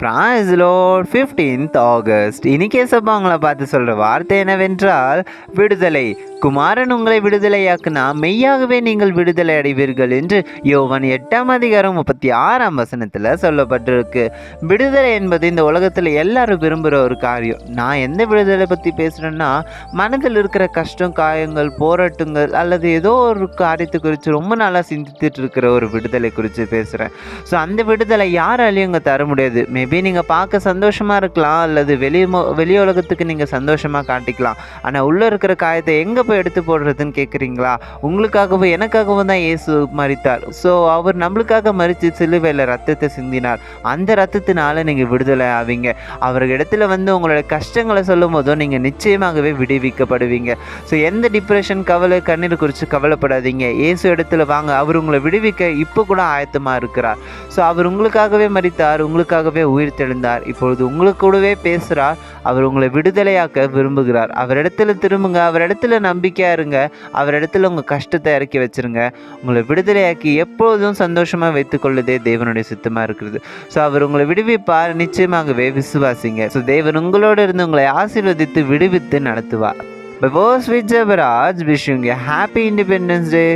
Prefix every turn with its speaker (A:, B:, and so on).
A: Price Lord 15th August. இன்னைக்கு ஏசப்பா உங்களை பார்த்து சொல்கிற வார்த்தை என்னவென்றால், விடுதலை. குமாரன் உங்களை விடுதலையாக்குனா மெய்யாகவே நீங்கள் விடுதலை அடைவீர்கள் என்று யோவான் 8:36 சொல்லப்பட்டிருக்கு. விடுதலை என்பது இந்த உலகத்தில் எல்லாரும் விரும்புகிற ஒரு காரியம். நான் எந்த விடுதலை பற்றி பேசுகிறேன்னா, மனதில் இருக்கிற கஷ்டம், காயங்கள், போராட்டங்கள் அல்லது ஏதோ ஒரு காரியத்தை குறித்து ரொம்ப நாளாக சிந்தித்துட்டு இருக்கிற ஒரு விடுதலை குறித்து பேசுகிறேன். ஸோ அந்த விடுதலை யாராலையும் இங்கே தர முடியாது. மேபி நீங்கள் பார்க்க சந்தோஷமாக இருக்கலாம், அல்லது வெளி உலகத்துக்கு நீங்கள் சந்தோஷமாக காட்டிக்கலாம். ஆனால் உள்ளே இருக்கிற காயத்தை எங்கே போய் எடுத்து போடுறதுன்னு கேட்குறீங்களா? உங்களுக்காகவும் எனக்காகவும் தான் இயேசு மரித்தார். ஸோ அவர் நம்மளுக்காக மரித்து சிலுவையில் ரத்தத்தை சிந்தினார். அந்த ரத்தத்தினால நீங்கள் விடுதலை ஆவீங்க. அவர்களிடத்துல உங்களோட கஷ்டங்களை சொல்லும் போதும் நீங்கள் நிச்சயமாகவே விடுவிக்கப்படுவீங்க. ஸோ எந்த டிப்ரெஷன், கவலை, கண்ணீர் குறித்து கவலைப்படாதீங்க. இயேசு இடத்துல வாங்க. அவர் உங்களை விடுவிக்க இப்போ கூட ஆயத்தமாக இருக்கிறார். ஸோ அவர் உங்களுக்காகவே மரித்தார், உங்களுக்காகவே உயிர் தெழுந்தார். இப்பொழுது உங்களுக்கு கூடவே பேசுகிறார். அவர் உங்களை விடுதலையாக்க விரும்புகிறார். அவரிடத்துல திரும்புங்க, அவரிடத்துல நம்பிக்கையாக இருங்க, அவரிடத்துல உங்கள் கஷ்டத்தை இறக்கி வச்சிருங்க. உங்களை விடுதலையாக்கி எப்பொழுதும் சந்தோஷமாக வைத்துக்கொள்ளுதே தேவனுடைய சித்தமாக இருக்கிறது. ஸோ அவர் உங்களை விடுவிப்பார். நிச்சயமாகவே விசுவாசிங்க. ஸோ தேவன் உங்களோடு இருந்து உங்களை ஆசீர்வதித்து விடுவித்து நடத்துவார். By Boss with Jabaraj, wishing you a happy Independence Day.